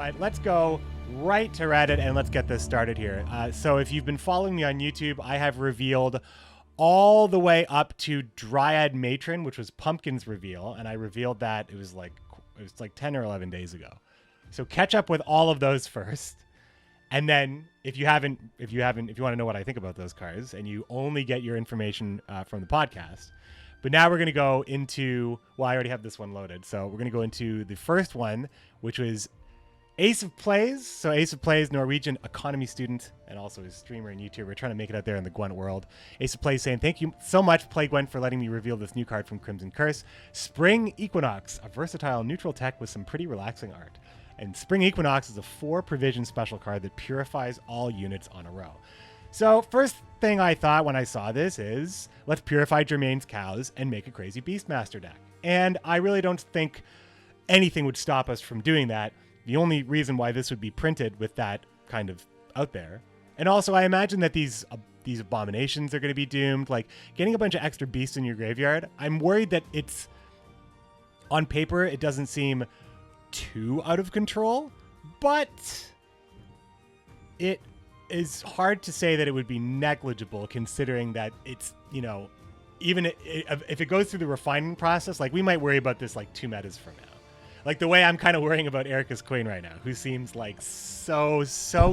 But let's go right to Reddit and let's get this started here. So if you've been following me on YouTube, I have revealed all the way up to Dryad Matron, which was Pumpkin's reveal, and I revealed that it was like 10 or 11 days ago. So catch up with all of those first. And then if you want to know what I think about those cards, and you only get your information from the podcast. But now we're going to go into, well, I already have this one loaded. So we're going to go into the first one, which was Ace of Plays. So Ace of Plays, Norwegian economy student, and also a streamer and YouTuber. We're trying to make it out there in the Gwent world. Ace of Plays saying, thank you so much, Play Gwent, for letting me reveal this new card from Crimson Curse. Spring Equinox, a versatile neutral tech with some pretty relaxing art. And Spring Equinox is a 4 provision special card that purifies all units on a row. So first thing I thought when I saw this is, let's purify Germain's cows and make a crazy Beastmaster deck. And I really don't think anything would stop us from doing that. The only reason why this would be printed with that kind of out there. And also I imagine that these abominations are going to be doomed. Like getting a bunch of extra beasts in your graveyard. I'm worried that it's, on paper, it doesn't seem too out of control, but it is hard to say that it would be negligible, considering that it's, you know, even if it goes through the refinement process, like we might worry about this like 2 metas from now. Like the way I'm kind of worrying about Erica's Queen right now, who seems like so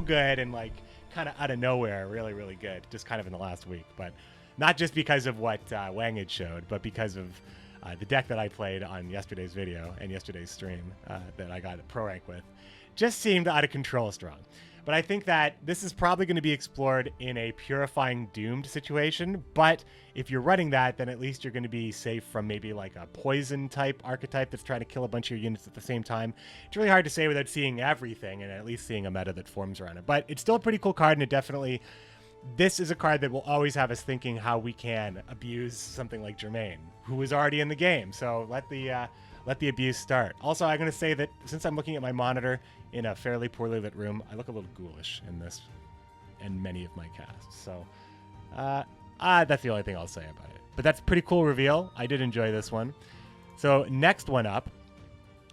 good and like kind of out of nowhere, really, really good, just kind of in the last week. But not just because of what Wang had showed, but because of the deck that I played on yesterday's video and yesterday's stream that I got a pro rank with, just seemed out of control strong. But I think that this is probably going to be explored in a purifying doomed situation. But if you're running that, then at least you're going to be safe from maybe like a poison type archetype that's trying to kill a bunch of your units at the same time. It's really hard to say without seeing everything and at least seeing a meta that forms around it. But it's still a pretty cool card, and it definitely, this is a card that will always have us thinking how we can abuse something like Germain, who was already in the game. So let the abuse start. Also, I'm going to say that since I'm looking at my monitor in a fairly poorly lit room, I look a little ghoulish in this and many of my casts. So that's the only thing I'll say about it. But that's a pretty cool reveal. I did enjoy this one. So next one up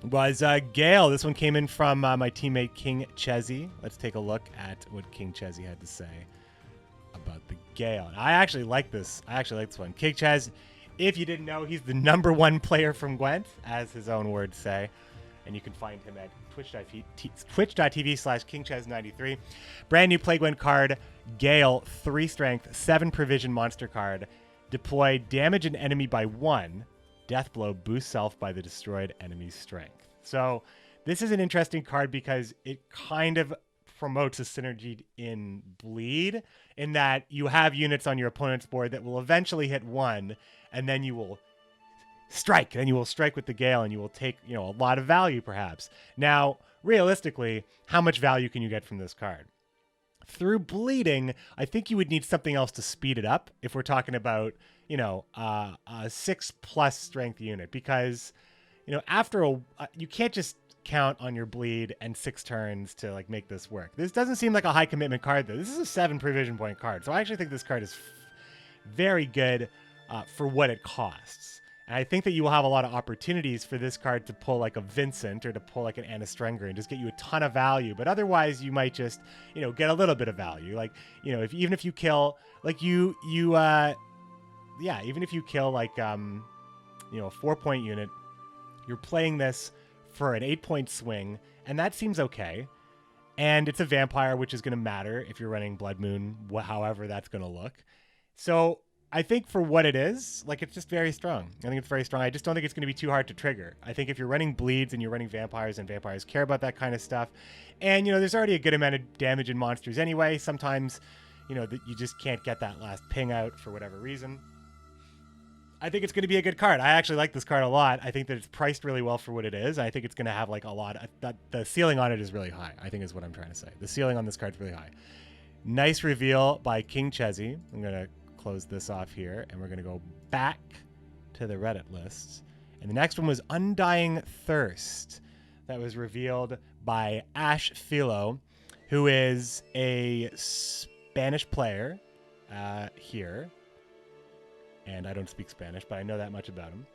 was Gael. This one came in from my teammate King Chezzy. Let's take a look at what King Chezzy had to say about the Gael. I actually like this. I actually like this one. King Chez, if you didn't know, he's the #1 player from Gwent, as his own words say. And you can find him at twitch.tv/KingChez93. Brand new Play Gwent card, Gael, 3 strength, 7 provision monster card. Deploy damage an enemy by 1. Death blow boosts self by the destroyed enemy's strength. So this is an interesting card because it kind of promotes a synergy in bleed, in that you have units on your opponent's board that will eventually hit 1, and then you will strike, and you will strike with the Gael, and you will take, you know, a lot of value perhaps. Now, realistically, how much value can you get from this card? Through bleeding, I think you would need something else to speed it up if we're talking about, you know, a 6+ strength unit, because, you know, after you can't just count on your bleed and 6 turns to like make this work. This doesn't seem like a high commitment card though. This is a 7 provision point card. So I actually think this card is very good for what it costs. And I think that you will have a lot of opportunities for this card to pull like a Vincent or to pull like an Anna Strenger and just get you a ton of value. But otherwise you might just, you know, get a little bit of value. Like, you know, even if you kill like even if you kill like, you know, a 4-point unit, you're playing this for an 8-point swing, and that seems okay. And it's a vampire, which is going to matter if you're running Blood Moon, however that's going to look. So I think for what it is, like, it's just very strong. I think it's very strong. I just don't think it's going to be too hard to trigger. I think if you're running bleeds and you're running vampires, and vampires care about that kind of stuff, and, you know, there's already a good amount of damage in monsters anyway, sometimes, you know, that you just can't get that last ping out for whatever reason. I think it's going to be a good card. I actually like this card a lot. I think that it's priced really well for what it is. I think it's going to have like a lot. The ceiling on it is really high, I think is what I'm trying to say. The ceiling on this card is really high. Nice reveal by King Chezzy. I'm going to close this off here, and we're going to go back to the Reddit lists. And the next one was Undying Thirst. That was revealed by Ash Philo, who is a Spanish player here. And I don't speak Spanish, but I know that much about him.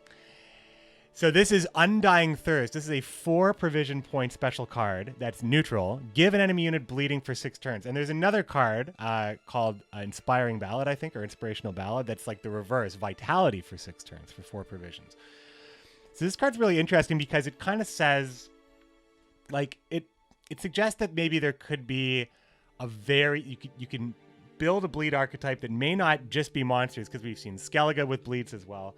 So this is Undying Thirst. This is a 4 provision point special card that's neutral. Give an enemy unit bleeding for 6 turns. And there's another card called Inspiring Ballad, I think, or Inspirational Ballad. That's like the reverse, Vitality for 6 turns for 4 provisions. So this card's really interesting because it kind of says, like, it suggests that maybe there could be a you can build a bleed archetype that may not just be monsters, because we've seen Skellige with bleeds as well.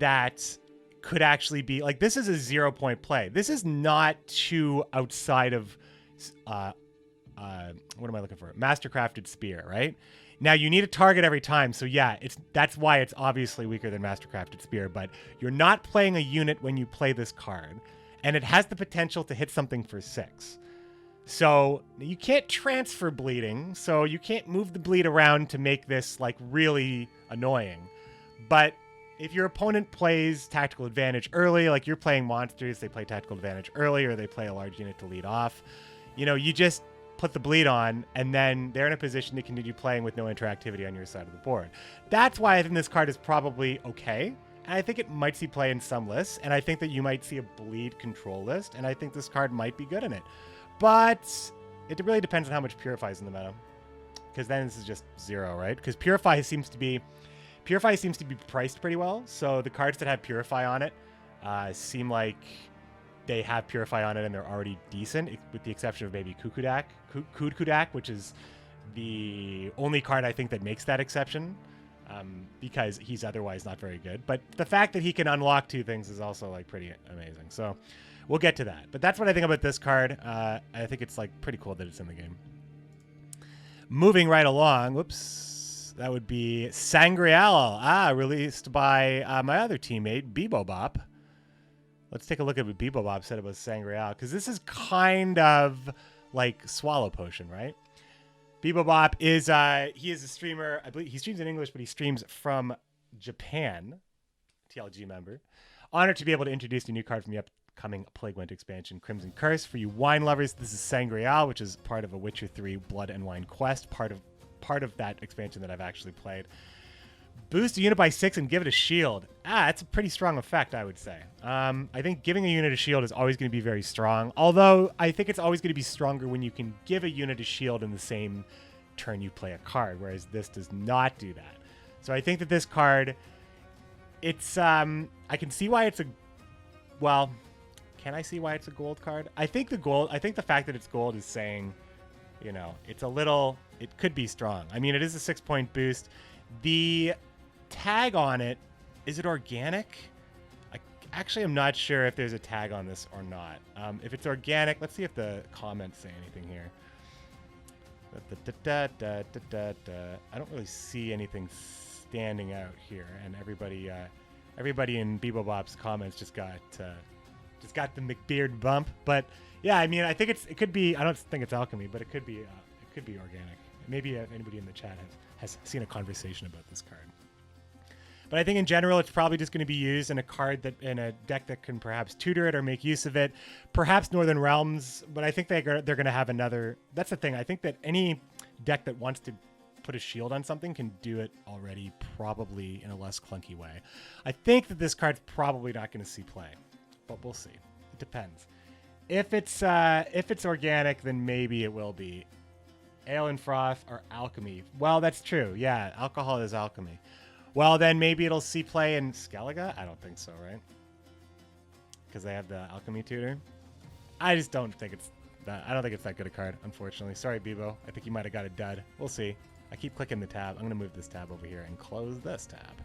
That could actually be like, this is a 0-point play. This is not too outside of what am I looking for? Mastercrafted Spear, right? Now you need a target every time, so yeah, that's why it's obviously weaker than Mastercrafted Spear, but you're not playing a unit when you play this card, and it has the potential to hit something for 6. So you can't transfer bleeding, so you can't move the bleed around to make this like really annoying. But if your opponent plays Tactical Advantage early, like you're playing monsters, they play Tactical Advantage early, or they play a large unit to lead off, you just put the bleed on, and then they're in a position to continue playing with no interactivity on your side of the board. That's why I think this card is probably okay. And I think it might see play in some lists, and I think that you might see a bleed control list, and I think this card might be good in it. But it really depends on how much Purify is in the meta, because then this is just 0, right? Because Purify seems to be priced pretty well, so the cards that have Purify on it seem like they have Purify on it and they're already decent, with the exception of maybe Kukudak, which is the only card I think that makes that exception, because he's otherwise not very good. But the fact that he can unlock 2 things is also like pretty amazing. So we'll get to that. But that's what I think about this card. I think it's like pretty cool that it's in the game. Moving right along, whoops, that would be Sangreal, released by my other teammate, Bebobop. Let's take a look at what Bebobop said about Sangreal, because this is kind of like Swallow Potion, right? Bebobop is he is a streamer. I believe he streams in English, but he streams from Japan. TLG member. Honored to be able to introduce a new card from the upcoming Plague Went expansion, Crimson Curse. For you wine lovers, this is Sangreal, which is part of a Witcher 3 Blood and Wine quest, part of that expansion that I've actually played. Boost a unit by 6 and give it a shield. That's a pretty strong effect, I would say. I think giving a unit a shield is always going to be very strong, although I think it's always going to be stronger when you can give a unit a shield in the same turn you play a card, whereas this does not do that. So I think that this card, it's I can see why it's can I see why it's a gold card? I think the fact that it's gold is saying, it's it could be strong. I mean, it is a 6-point boost. The tag on it, is it organic? Actually, I'm not sure if there's a tag on this or not. If it's organic, let's see if the comments say anything here. I don't really see anything standing out here, and everybody in Bebobop's comments just got the McBeard bump. But yeah, I mean, I think it could be. I don't think it's alchemy, but it could be organic. Maybe anybody in the chat has seen a conversation about this card. But I think in general, it's probably just going to be used in in a deck that can perhaps tutor it or make use of it. Perhaps Northern Realms, but I think they're going to have another. That's the thing. I think that any deck that wants to put a shield on something can do it already, probably in a less clunky way. I think that this card's probably not going to see play, but we'll see. It depends. If it's organic, then maybe it will be. Ale and Froth are alchemy. Well, that's true. Yeah, alcohol is alchemy. Well, then maybe it'll see play in Skellige? I don't think so, right? Because they have the alchemy tutor. I just don't think it's that. I don't think it's that good a card, unfortunately. Sorry, Bebo. I think you might have got a dud. We'll see. I keep clicking the tab. I'm going to move this tab over here and close this tab.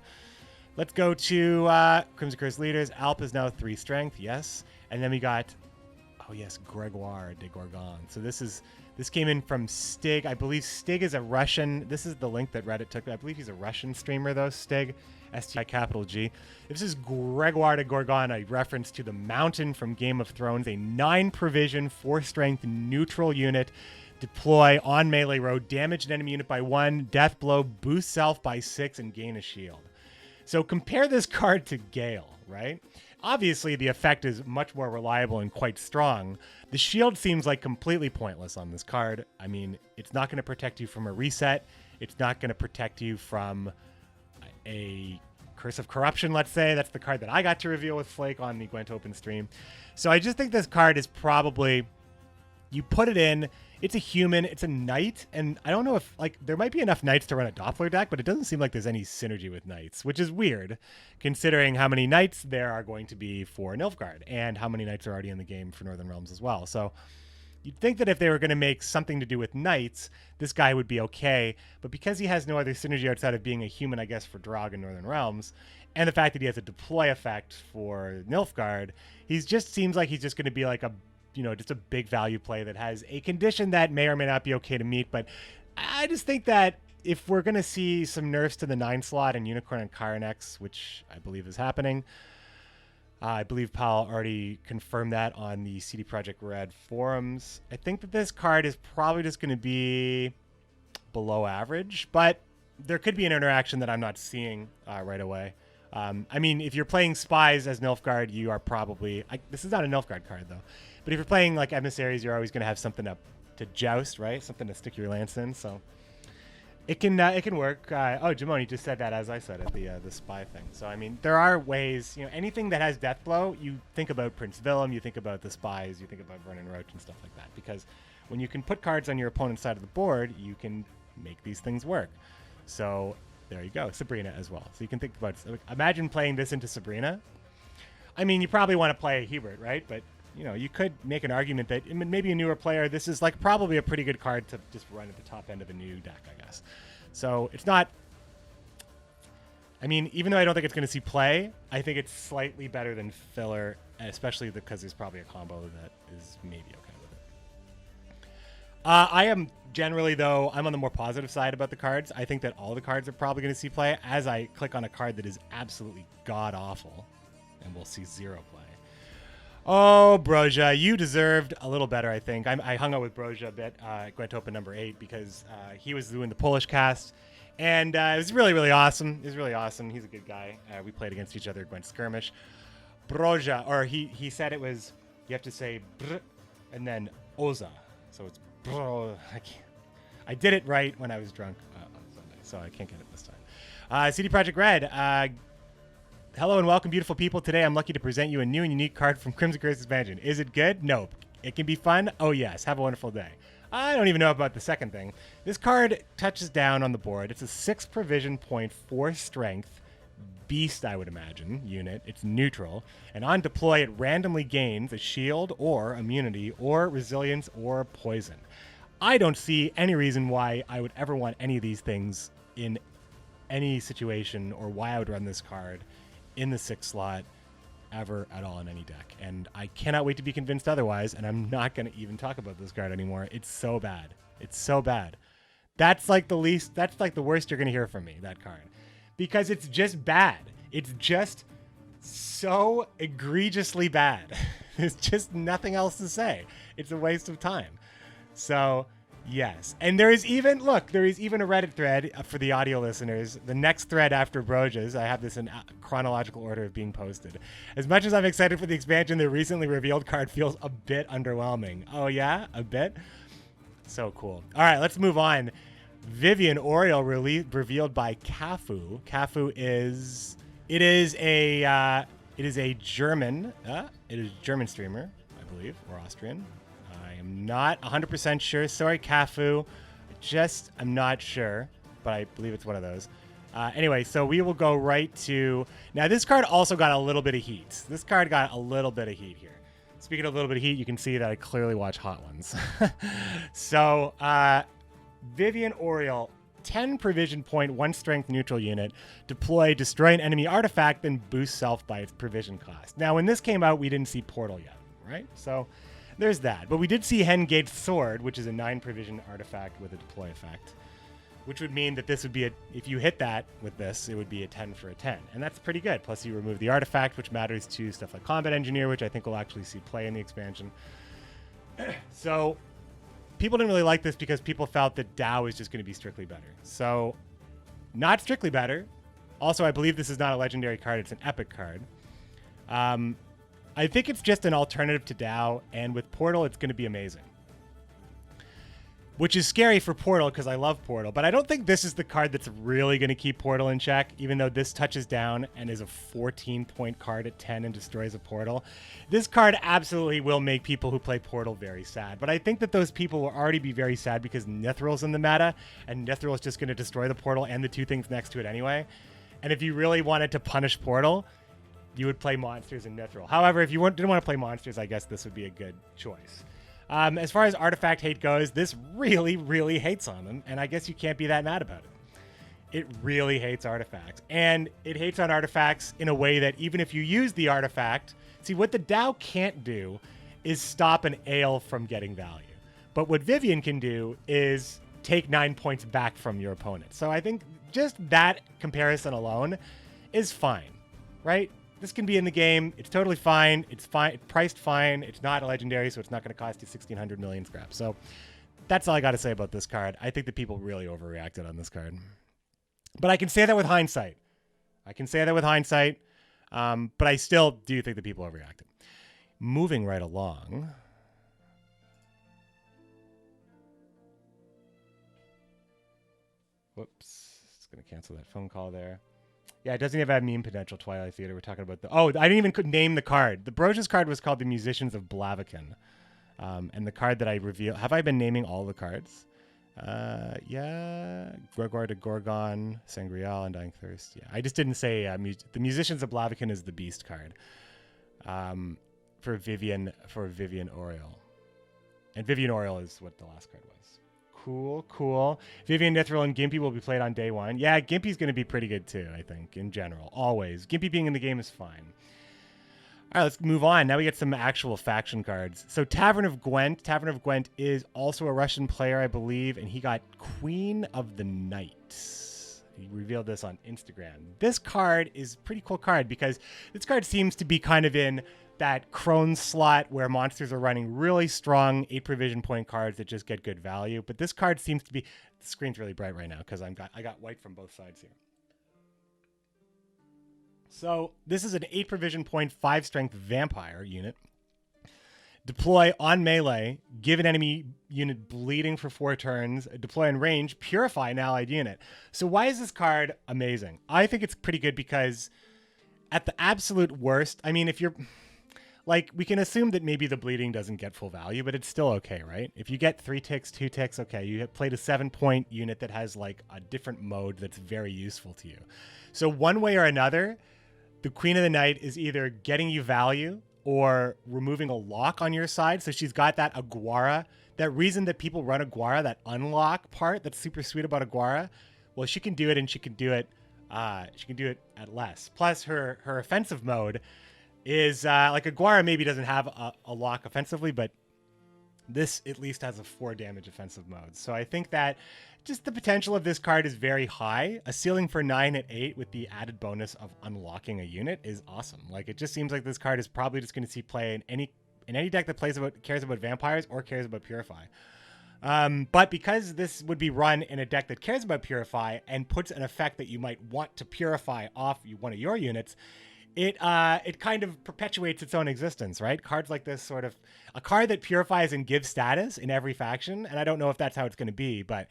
Let's go to Crimson Curse Leaders. Alp is now 3 strength, yes. And then we got, oh yes, Gregoire de Gorgon. So this came in from Stig. I believe Stig is a Russian. This is the link that Reddit took. I believe he's a Russian streamer, though, Stig. STI. This is Gregoire de Gorgon, a reference to the Mountain from Game of Thrones, a 9-provision, 4-strength neutral unit. Deploy on melee row, damage an enemy unit by 1, death blow, boost self by 6, and gain a shield. So compare this card to Gael, right? Obviously, the effect is much more reliable and quite strong. The shield seems like completely pointless on this card. I mean, it's not going to protect you from a reset. It's not going to protect you from a Curse of Corruption, let's say. That's the card that I got to reveal with Flake on the Gwent Open stream. So I just think this card is probably, you put it in, it's a human, it's a knight, and I don't know if, like, there might be enough knights to run a Doppler deck, but it doesn't seem like there's any synergy with knights, which is weird, considering how many knights there are going to be for Nilfgaard, and how many knights are already in the game for Northern Realms as well. So you'd think that if they were going to make something to do with knights, this guy would be okay, but because he has no other synergy outside of being a human, I guess, for Drog in Northern Realms, and the fact that he has a deploy effect for Nilfgaard, he just seems like he's just going to be like a, just a big value play that has a condition that may or may not be okay to meet. But I just think that if we're going to see some nerfs to the 9 slot and Unicorn and Kyrenex, which I believe is happening, I believe Paul already confirmed that on the CD Projekt Red forums. I think that this card is probably just going to be below average, but there could be an interaction that I'm not seeing right away. I mean, if you're playing Spies as Nilfgaard, you are probably... this is not a Nilfgaard card, though. But if you're playing, like, Emissaries, you're always going to have something up to joust, right? Something to stick your lance in, so... It can work. Jamoni just said that, as I said, at the Spy thing. So, I mean, there are ways... anything that has Deathblow, you think about Prince Willem, you think about the Spies, you think about Vernon Roach and stuff like that. Because when you can put cards on your opponent's side of the board, you can make these things work. So... there you go. Sabrina as well. So you can think about... imagine playing this into Sabrina. I mean, you probably want to play Hebert, right? But, you could make an argument that maybe a newer player, this is like probably a pretty good card to just run at the top end of a new deck, I guess. So it's not... I mean, even though I don't think it's going to see play, I think it's slightly better than filler, especially because there's probably a combo that is maybe okay with it. I am... generally, though, I'm on the more positive side about the cards. I think that all the cards are probably going to see play as I click on a card that is absolutely god-awful, and we'll see 0 play. Oh, Broja, you deserved a little better, I think. I hung out with Broja a bit at Gwent Open number 8 because he was doing the Polish cast, and it was really, really awesome. It was really awesome. He's a good guy. We played against each other at Gwent Skirmish. Broja, or he said it was, you have to say br and then oza. So it's bro. I did it right when I was drunk on Sunday, so I can't get it this time. CD Projekt Red. Hello and welcome, beautiful people. Today I'm lucky to present you a new and unique card from Crimson Curse expansion. Is it good? Nope. It can be fun? Oh yes. Have a wonderful day. I don't even know about the second thing. This card touches down on the board. It's a 6 provision point, 4 strength beast, I would imagine, unit. It's neutral. And on deploy, it randomly gains a shield or immunity or resilience or poison. I don't see any reason why I would ever want any of these things in any situation, or why I would run this card in the 6 slot ever at all in any deck. And I cannot wait to be convinced otherwise, and I'm not going to even talk about this card anymore. It's so bad. It's so bad. That's like the worst you're going to hear from me, that card. Because it's just bad. It's just so egregiously bad. There's just nothing else to say. It's a waste of time. So, yes. And there is even a Reddit thread for the audio listeners. The next thread after Broja's, I have this in chronological order of being posted. As much as I'm excited for the expansion, the recently revealed card feels a bit underwhelming. Oh yeah? A bit? So cool. All right, let's move on. Vivianne Oriole revealed by Cafu. Cafu is a German streamer, I believe, or Austrian. I am not 100% sure. Sorry, Cafu. I'm not sure, but I believe it's one of those. Anyway, so we will go right to... Now, this card also got a little bit of heat. This card got a little bit of heat here. Speaking of a little bit of heat, you can see that I clearly watch Hot Ones. So, Vivianne Oriole, 10 provision point, 1 strength neutral unit. Deploy, destroy an enemy artifact, then boost self by its provision cost. Now, when this came out, we didn't see Portal yet, right? So, there's that. But we did see Hengate's Sword, which is a 9 provision artifact with a deploy effect. Which would mean that this would be if you hit that with this, it would be a 10 for a 10. And that's pretty good. Plus, you remove the artifact, which matters to stuff like Combat Engineer, which I think will actually see play in the expansion. So, people didn't really like this because people felt that Dow is just going to be strictly better. So, not strictly better. Also, I believe this is not a legendary card. It's an epic card. I think it's just an alternative to Dow, and with Portal, it's going to be amazing. which is scary for Portal because I love Portal. But I don't think this is the card that's really going to keep Portal in check, even though this touches down and is a 14-point card at 10 and destroys a Portal. This card absolutely will make people who play Portal very sad. But I think that those people will already be very sad because Nithral's in the meta, and Nithril is just going to destroy the Portal and the two things next to it anyway. And if you really wanted to punish Portal, you would play monsters in Nithril. However, if you didn't want to play monsters, I guess this would be a good choice. As far as artifact hate goes, this really, really hates on them, and I guess you can't be that mad about it. It really hates artifacts, and it hates on artifacts in a way that even if you use the artifact, see, what the Tao can't do is stop an ale from getting value. But what Vivianne can do is take 9 points back from your opponent. So I think just that comparison alone is fine, right? This can be in the game. It's totally fine. It's fine. It's priced fine. It's not a legendary, so it's not going to cost you 1,600 million scraps. So that's all I got to say about this card. I think that people really overreacted on this card. But I can say that with hindsight. But I still do think that people overreacted. Moving right along. Whoops. Just going to cancel that phone call there. Yeah, it doesn't even have meme potential, Twilight Theater. We're talking about the... Oh, I didn't even name the card. The Brocious card was called the Musicians of Blaviken. And the card that I reveal... Have I been naming all the cards? Yeah. Gregoire de Gorgon, Sangreal, Undying Thirst. Yeah, I just didn't say... the Musicians of Blaviken is the Beast card. For Vivianne Oriole. And Vivianne Oriole is what the last card was. Cool. Vivianne, Nithril, and Gimpy will be played on day one. Yeah, Gimpy's going to be pretty good too, I think, in general. Always. Gimpy being in the game is fine. All right, let's move on. Now we get some actual faction cards. So Tavern of Gwent. Tavern of Gwent is also a Russian player, I believe, and he got Queen of the Night. He revealed this on Instagram. This card is a pretty cool card because this card seems to be kind of in that crone slot where monsters are running really strong 8 provision point cards that just get good value. But this card seems to be... The screen's really bright right now because I got white from both sides here. So this is an 8 provision point 5 strength vampire unit. Deploy on melee, give an enemy unit bleeding for 4 turns, deploy in range, purify an allied unit. So why is this card amazing? I think it's pretty good because at the absolute worst, I mean, if you're... Like, we can assume that maybe the bleeding doesn't get full value, but it's still okay, right? If you get 3 ticks, 2 ticks, okay, you have played a 7-point unit that has, like, a different mode that's very useful to you. So one way or another, the Queen of the Night is either getting you value or removing a lock on your side. So she's got that Aguara, that reason that people run Aguara, that unlock part that's super sweet about Aguara. Well, she can do it, and she can do it at less. Plus, her offensive mode is like Aguara maybe doesn't have a lock offensively, but this at least has a 4 damage offensive mode. So I think that just the potential of this card is very high. A ceiling for 9 at 8 with the added bonus of unlocking a unit is awesome. Like, it just seems like this card is probably just going to see play in any deck that cares about vampires or cares about Purify. But because this would be run in a deck that cares about Purify and puts an effect that you might want to purify off one of your units, it kind of perpetuates its own existence, right? Cards like this sort of... A card that purifies and gives status in every faction, and I don't know if that's how it's going to be, but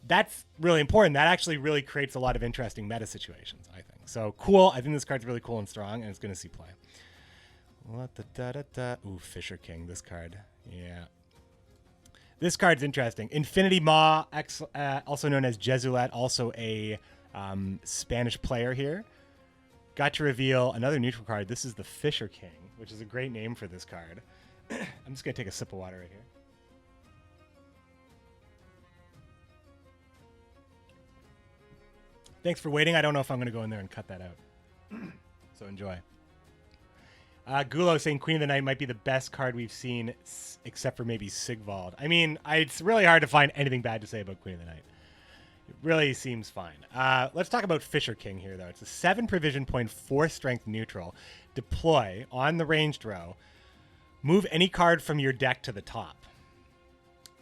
that's really important. That actually really creates a lot of interesting meta situations, I think. So, cool. I think this card's really cool and strong, and it's going to see play. Ooh, Fisher King, this card. Yeah. This card's interesting. Infinity Maw, also known as Jesulat, also a Spanish player here. Got to reveal another neutral card. This is the Fisher King, which is a great name for this card. I'm just going to take a sip of water right here. Thanks for waiting. I don't know if I'm going to go in there and cut that out. So enjoy. Gulo saying Queen of the Night might be the best card we've seen, except for maybe Sigvald. I mean, it's really hard to find anything bad to say about Queen of the Night. It really seems fine. Let's talk about Fisher King here, though. It's a 7 provision point, 4 strength neutral. Deploy on the ranged row. Move any card from your deck to the top.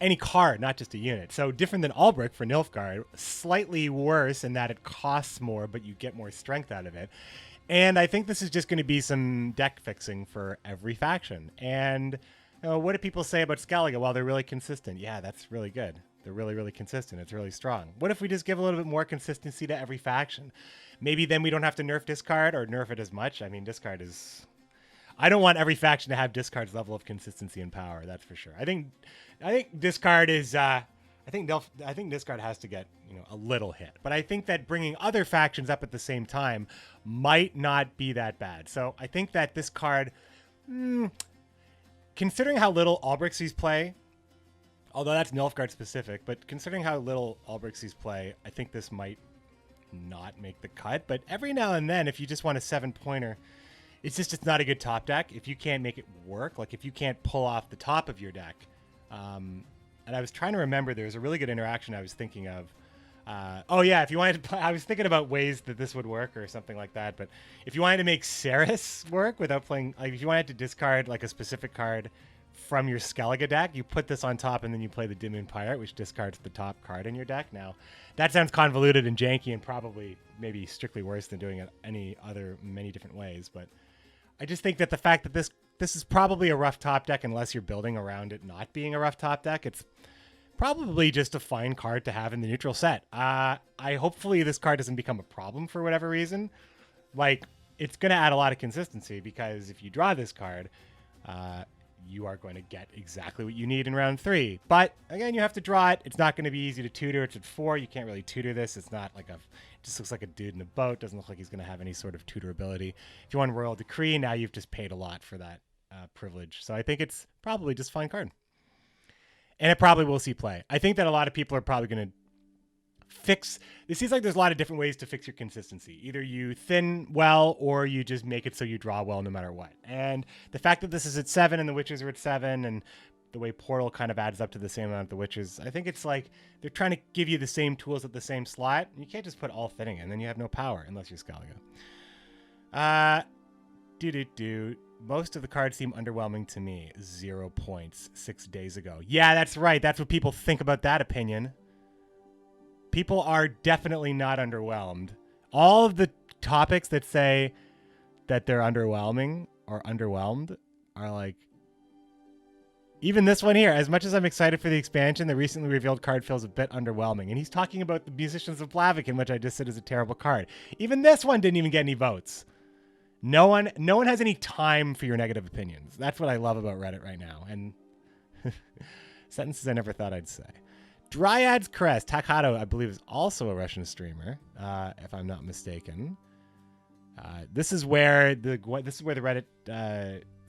Any card, not just a unit. So different than Albrecht for Nilfgaard. Slightly worse in that it costs more, but you get more strength out of it. And I think this is just going to be some deck fixing for every faction. And what do people say about Skellige? Well, they're really consistent. Yeah, that's really good. They're really, really consistent. It's really strong. What if we just give a little bit more consistency to every faction? Maybe then we don't have to nerf discard or nerf it as much. I mean, discard is... I don't want every faction to have discard's level of consistency and power. That's for sure. I think discard is... I think discard has to get a little hit. But I think that bringing other factions up at the same time might not be that bad. So I think that this card... considering how little Albrixes play... Although that's Nilfgaard specific, but considering how little Albrixes play, I think this might not make the cut. But every now and then, if you just want a 7-pointer, it's not a good top deck. If you can't make it work, like if you can't pull off the top of your deck. And I was trying to remember, there was a really good interaction I was thinking of. If you wanted to play, I was thinking about ways that this would work or something like that. But if you wanted to make Ceres work without playing, like if you wanted to discard like a specific card from your Skellige deck, you put this on top and then you play the Dimoon Pirate, which discards the top card in your deck. Now, that sounds convoluted and janky and probably maybe strictly worse than doing it many different ways. But I just think that the fact that this is probably a rough top deck, unless you're building around it not being a rough top deck, it's probably just a fine card to have in the neutral set. Hopefully this card doesn't become a problem for whatever reason. Like, it's going to add a lot of consistency because if you draw this card, you are going to get exactly what you need in round 3. But again, you have to draw it. It's not going to be easy to tutor. It's at 4. You can't really tutor this. It's not like it just looks like a dude in a boat. Doesn't look like he's going to have any sort of tutor ability. If you want Royal Decree, now you've just paid a lot for that privilege. So I think it's probably just a fine card. And it probably will see play. I think that a lot of people are probably going to fix... It seems like there's a lot of different ways to fix your consistency. Either you thin well, or you just make it so you draw well no matter what. And the fact that this is at 7 and the Witches are at 7, and the way Portal kind of adds up to the same amount of the Witches, I think it's like they're trying to give you the same tools at the same slot. You can't just put all thinning in, then you have no power, unless you're Skellige. Most of the cards seem underwhelming to me. 0 points 6 days ago. Yeah, that's right. That's what people think about that opinion. People are definitely not underwhelmed. All of the topics that say that they're underwhelming or underwhelmed are like... Even this one here, as much as I'm excited for the expansion, the recently revealed card feels a bit underwhelming. And he's talking about the Musicians of Blaviken, which I just said is a terrible card. Even this one didn't even get any votes. No one has any time for your negative opinions. That's what I love about Reddit right now. And sentences I never thought I'd say. Dryad's Crest. Takato, I believe, is also a Russian streamer, if I'm not mistaken. This is where the Reddit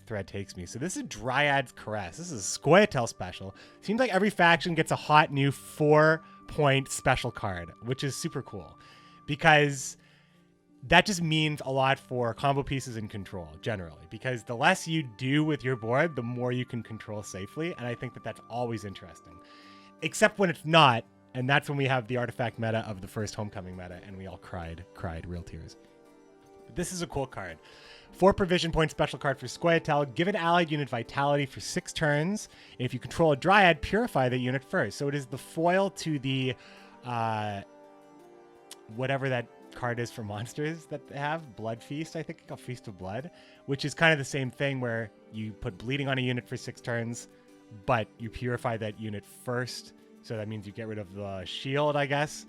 thread takes me. So this is Dryad's Crest. This is a scoia'tael special. Seems like every faction gets a hot new 4-point special card, which is super cool because that just means a lot for combo pieces and control generally, because the less you do with your board, the more you can control safely. And I think that that's always interesting, except when it's not. And that's when we have the artifact meta of the first Homecoming meta, and we all cried real tears. But this is a cool card. 4 provision point special card for scoia'tael. Give an allied unit vitality for 6 turns. And if you control a Dryad, purify the unit first. So it is the foil to the whatever that card is for monsters that they have. Blood Feast, I think, called Feast of Blood, which is kind of the same thing where you put bleeding on a unit for 6 turns, but you purify that unit first. So that means you get rid of the shield, I guess.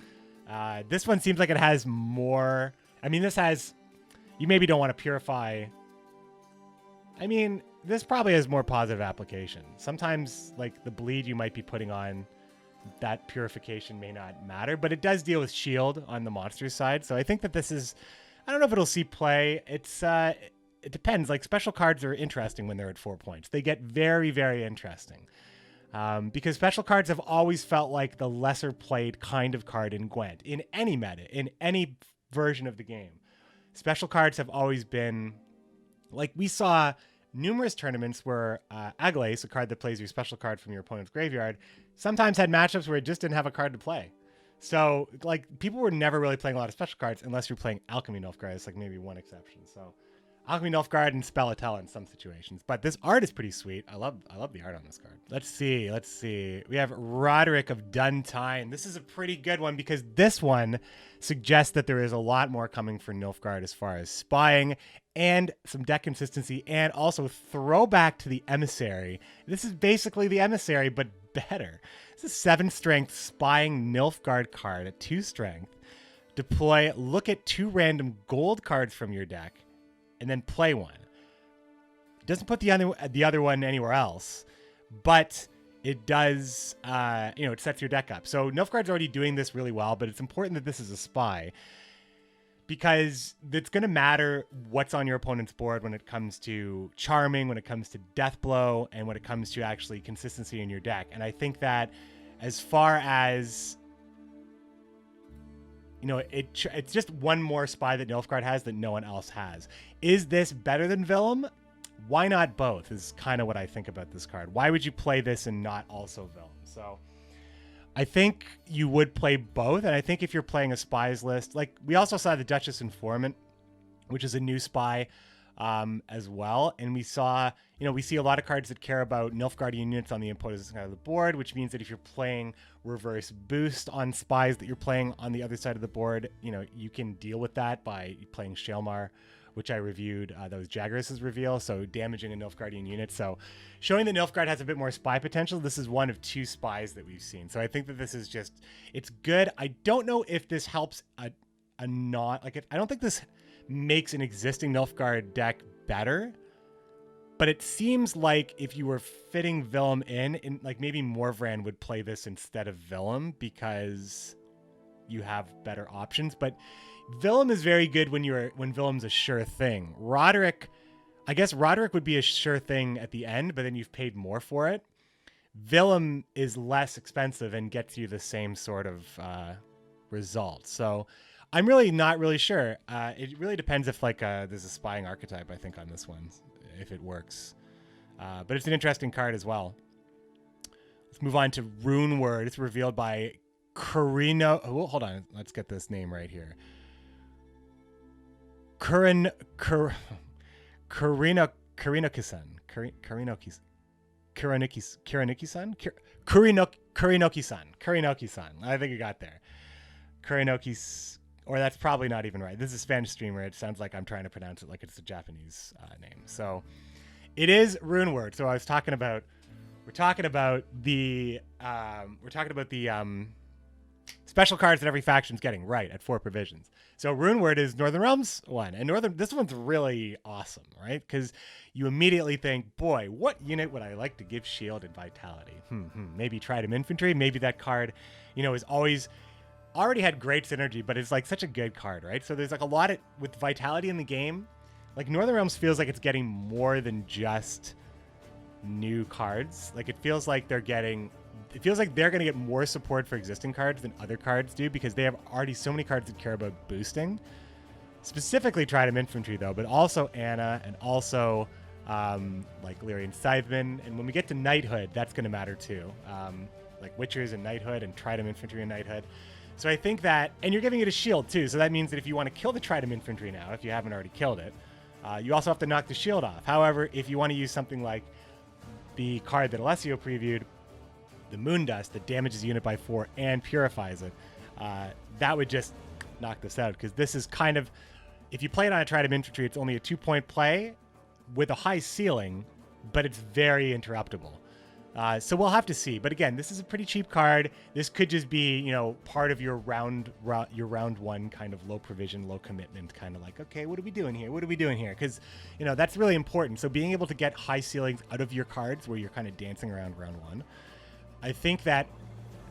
This one seems like it has more... I mean, this has... You maybe don't want to purify... I mean, this probably has more positive application. Sometimes, like, the bleed you might be putting on, that purification may not matter, but it does deal with shield on the monster side. So I think that this is... I don't know if it'll see play. It's... It depends. Like, special cards are interesting when they're at 4 points. They get very, very interesting. Because special cards have always felt like the lesser played kind of card in Gwent, in any meta, in any version of the game. Special cards have always been, like, we saw numerous tournaments where Aglace, a card that plays your special card from your opponent's graveyard, sometimes had matchups where it just didn't have a card to play. So, like, people were never really playing a lot of special cards unless you're playing Alchemy Nilfgaard. It's like maybe one exception. So Alchemy Nilfgaard and scoia'tael in some situations. But this art is pretty sweet. I love the art on this card. Let's see. We have Roderick of Dun Tynne. This is a pretty good one because this one suggests that there is a lot more coming for Nilfgaard as far as spying and some deck consistency, and also throwback to the Emissary. This is basically the Emissary, but better. It's a 7 strength spying Nilfgaard card at 2 strength. Deploy, look at 2 random gold cards from your deck, and then play one. It doesn't put the other one anywhere else, but it does, it sets your deck up. So Nilfgaard's already doing this really well, but it's important that this is a spy, because it's going to matter what's on your opponent's board when it comes to charming, when it comes to death blow, and when it comes to actually consistency in your deck. And I think that as far as, it's just one more spy that Nilfgaard has that no one else has. Is this better than Villum? Why not both is kind of what I think about this card. Why would you play this and not also Villum? So I think you would play both, and I think if you're playing a spies list, like we also saw the Duchess Informant, which is a new spy as well, and we saw, we see a lot of cards that care about Nilfgaardian units on the opposing side of the board, which means that if you're playing reverse boost on spies that you're playing on the other side of the board, you can deal with that by playing Shaelmar, which I reviewed. That was Jaggeris's reveal, so damaging a Nilfgaardian unit. So showing that Nilfgaard has a bit more spy potential. This is one of 2 spies that we've seen. So I think that this is just, it's good. I don't know if this helps I don't think this makes an existing Nilfgaard deck better, but it seems like if you were fitting Villum in like maybe Morvran would play this instead of Villum because you have better options. But Villum is very good when Villum's a sure thing. Roderick would be a sure thing at the end, but then you've paid more for it. Villum is less expensive and gets you the same sort of result. So I'm really not really sure. It really depends if there's a spying archetype, I think, on this one, if it works. But it's an interesting card as well. Let's move on to Rune Word. It's revealed by Carino. Oh, hold on. Let's get this name right here. Karinokisan. I think you got there. Karinokis, or that's probably not even right. This is a Spanish streamer. It sounds like I'm trying to pronounce it like it's a Japanese name. So it is Rune Word. So we're talking about the special cards that every faction's getting right at 4 provisions. So Rune Word is Northern Realms one, and this one's really awesome, right? Because you immediately think, boy, what unit would I like to give shield and vitality? Maybe Trident Infantry. Maybe that card, is already had great synergy, but it's like such a good card, right? So there's like a lot with vitality in the game. Like Northern Realms feels like it's getting more than just new cards. Like it feels like they're going to get more support for existing cards than other cards do, because they have already so many cards that care about boosting. Specifically Trident Infantry though, but also Anna, and also like Lyrian Scytheman. And when we get to Knighthood, that's going to matter too. Like Witchers and Knighthood, and Trident Infantry and Knighthood. So I think that, and you're giving it a shield too. So that means that if you want to kill the Trident Infantry now, if you haven't already killed it, you also have to knock the shield off. However, if you want to use something like the card that Alessio previewed, the Moondust, that damages the unit by 4 and purifies it, that would just knock this out. Because this is kind of, if you play it on a Trident Infantry, it's only a 2-point play with a high ceiling, but it's very interruptible. So we'll have to see. But again, this is a pretty cheap card. This could just be, part of your round one kind of low provision, low commitment, kind of like, okay, what are we doing here? What are we doing here? Because, that's really important. So being able to get high ceilings out of your cards where you're kind of dancing around round one, I think that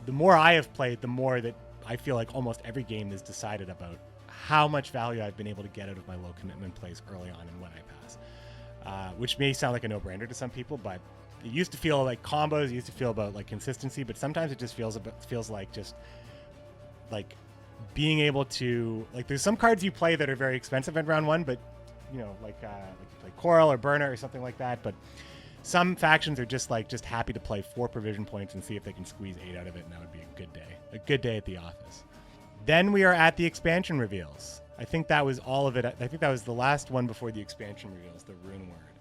the more I have played, the more that I feel like almost every game is decided about how much value I've been able to get out of my low commitment plays early on and when I pass, which may sound like a no-brainer to some people, but it used to feel like combos. It used to feel about like consistency, but sometimes it just feels like just like being able to, like, there's some cards you play that are very expensive in round one, but like you play Coral or Burner or something like that. But some factions are just happy to play 4 provision points and see if they can squeeze 8 out of it, and that would be a good day at the office. Then we are at the expansion reveals. I think that was all of it. I think that was the last one before the expansion reveals, the Rune Word.